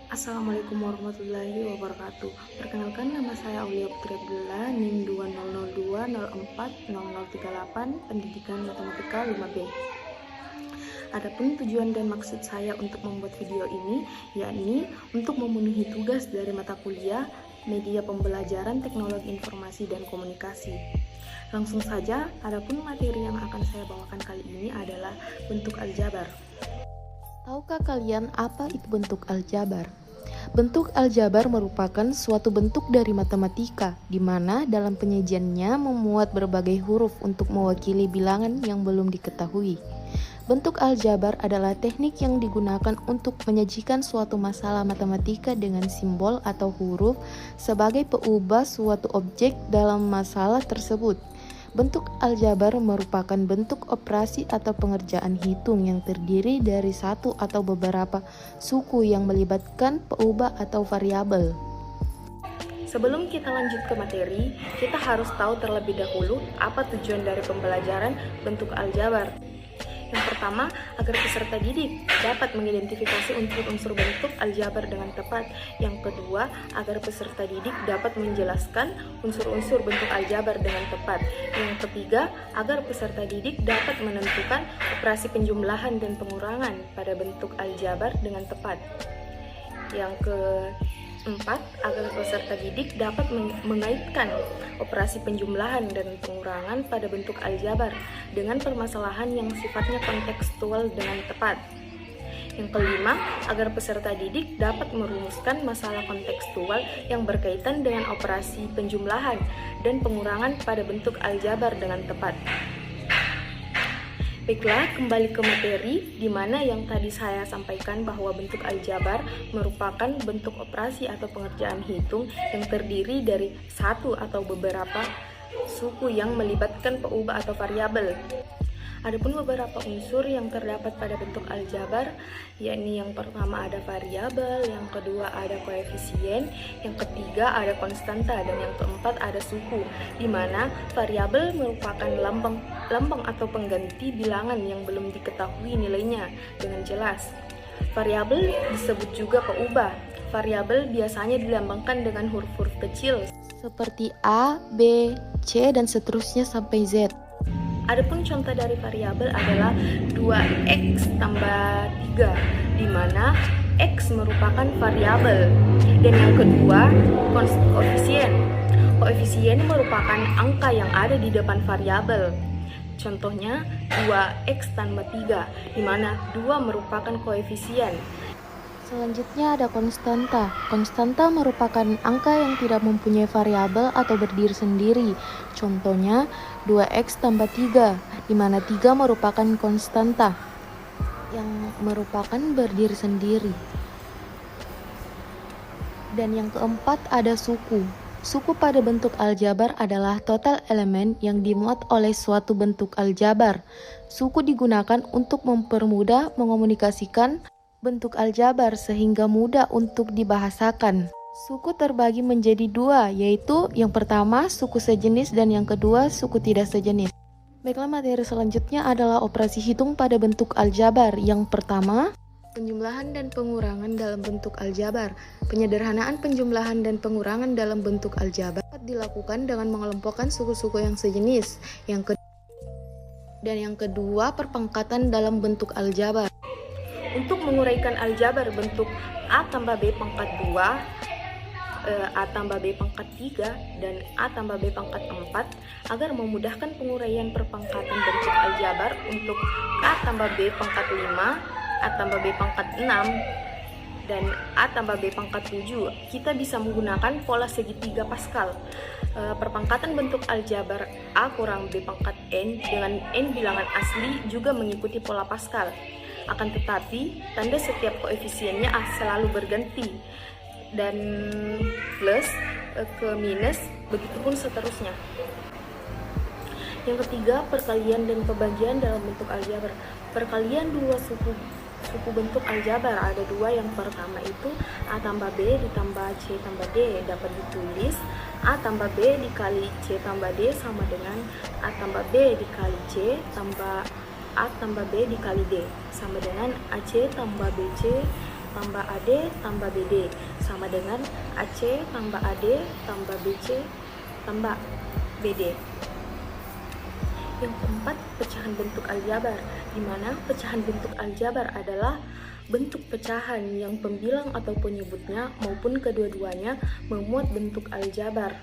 Assalamualaikum warahmatullahi wabarakatuh. Perkenalkan, nama saya Aulia Putri Abdullah, NIM 2002040038, Pendidikan Matematika 5B. Adapun tujuan dan maksud saya untuk membuat video ini, yakni untuk memenuhi tugas dari mata kuliah Media Pembelajaran Teknologi Informasi dan Komunikasi. Langsung saja, adapun materi yang akan saya bawakan kali ini adalah bentuk aljabar. Tahukah kalian apa itu bentuk aljabar? Bentuk aljabar merupakan suatu bentuk dari matematika, di mana dalam penyajiannya memuat berbagai huruf untuk mewakili bilangan yang belum diketahui. Bentuk aljabar adalah teknik yang digunakan untuk menyajikan suatu masalah matematika dengan simbol atau huruf sebagai peubah suatu objek dalam masalah tersebut. Bentuk aljabar merupakan bentuk operasi atau pengerjaan hitung yang terdiri dari satu atau beberapa suku yang melibatkan peubah atau variabel. Sebelum kita lanjut ke materi, kita harus tahu terlebih dahulu apa tujuan dari pembelajaran bentuk aljabar. Yang pertama, agar peserta didik dapat mengidentifikasi unsur-unsur bentuk aljabar dengan tepat. Yang kedua, agar peserta didik dapat menjelaskan unsur-unsur bentuk aljabar dengan tepat. Yang ketiga, agar peserta didik dapat menentukan operasi penjumlahan dan pengurangan pada bentuk aljabar dengan tepat. Yang keempat, agar peserta didik dapat mengaitkan operasi penjumlahan dan pengurangan pada bentuk aljabar dengan permasalahan yang sifatnya kontekstual dengan tepat. Yang kelima, agar peserta didik dapat merumuskan masalah kontekstual yang berkaitan dengan operasi penjumlahan dan pengurangan pada bentuk aljabar dengan tepat. Baiklah, kembali ke materi, di mana yang tadi saya sampaikan bahwa bentuk aljabar merupakan bentuk operasi atau pengerjaan hitung yang terdiri dari satu atau beberapa suku yang melibatkan peubah atau variabel. Adapun beberapa unsur yang terdapat pada bentuk aljabar, yakni yang pertama ada variabel, yang kedua ada koefisien, yang ketiga ada konstanta, dan yang keempat ada suku, di mana variabel merupakan lambang atau pengganti bilangan yang belum diketahui nilainya dengan jelas. Variabel disebut juga peubah. Variabel biasanya dilambangkan dengan huruf-huruf kecil Seperti A, B, C, dan seterusnya sampai Z. Adapun contoh dari variabel adalah 2x tambah 3, di mana x merupakan variabel. Dan yang kedua, koefisien. Koefisien merupakan angka yang ada di depan variabel. Contohnya 2x tambah 3, di mana 2 merupakan koefisien. Selanjutnya ada konstanta. Konstanta merupakan angka yang tidak mempunyai variabel atau berdiri sendiri. Contohnya 2x tambah 3, di mana 3 merupakan konstanta yang merupakan berdiri sendiri. Dan yang keempat ada suku. Suku pada bentuk aljabar adalah total elemen yang dimuat oleh suatu bentuk aljabar. Suku digunakan untuk mempermudah mengomunikasikan bentuk aljabar sehingga mudah untuk dibahasakan. Suku terbagi menjadi dua, yaitu yang pertama suku sejenis dan yang kedua suku tidak sejenis. Baiklah, materi selanjutnya adalah operasi hitung pada bentuk aljabar. Yang pertama, penjumlahan dan pengurangan dalam bentuk aljabar. Penyederhanaan penjumlahan dan pengurangan dalam bentuk aljabar dapat dilakukan dengan mengelompokkan suku-suku yang sejenis. Yang kedua, perpangkatan dalam bentuk aljabar. Untuk menguraikan aljabar bentuk A tambah B pangkat 2, A tambah B pangkat 3, dan A tambah B pangkat 4, agar memudahkan penguraian perpangkatan bentuk aljabar untuk A tambah B pangkat 5, A tambah B pangkat 6, dan A tambah B pangkat 7, kita bisa menggunakan pola segitiga Pascal. Perpangkatan bentuk aljabar A kurang B pangkat N dengan N bilangan asli juga mengikuti pola Pascal. Akan tetapi, tanda setiap koefisiennya selalu berganti, dan plus ke minus, begitupun seterusnya. Yang ketiga, perkalian dan pembagian dalam bentuk aljabar. Perkalian dua suku bentuk aljabar ada dua. Yang pertama itu A tambah B ditambah C tambah D, dapat ditulis A tambah B dikali C tambah D sama dengan A tambah B dikali C tambah A tambah B dikali D sama dengan AC tambah BC tambah AD tambah BD sama dengan AC tambah AD tambah BC tambah BD. Yang keempat, pecahan bentuk aljabar, di mana pecahan bentuk aljabar adalah bentuk pecahan yang pembilang atau penyebutnya maupun kedua-duanya memuat bentuk aljabar.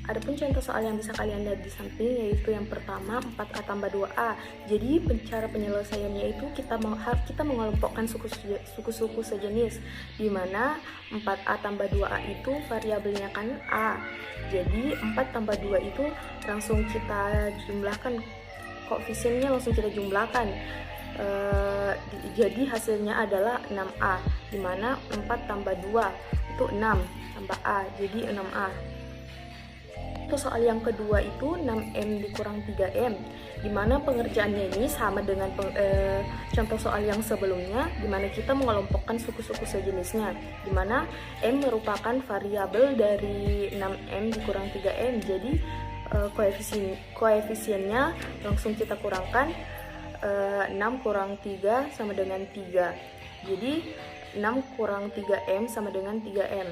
Adapun contoh soal yang bisa kalian lihat di samping, yaitu yang pertama 4A tambah 2A. Jadi cara penyelesaiannya itu kita mengelompokkan suku-suku sejenis, di mana 4A tambah 2A itu variabelnya kan A. Jadi 4 tambah 2 itu langsung kita jumlahkan, koefisiennya langsung kita jumlahkan. Jadi hasilnya adalah 6A, di mana 4 tambah 2 itu 6 tambah A, jadi 6A. Untuk soal yang kedua itu 6M dikurang 3M, di mana pengerjaannya ini sama dengan contoh soal yang sebelumnya, di mana kita mengelompokkan suku-suku sejenisnya, di mana M merupakan variabel dari 6M dikurang 3M. Jadi koefisiennya langsung kita kurangkan, 6 kurang 3 sama dengan 3. Jadi 6 kurang 3M sama dengan 3M.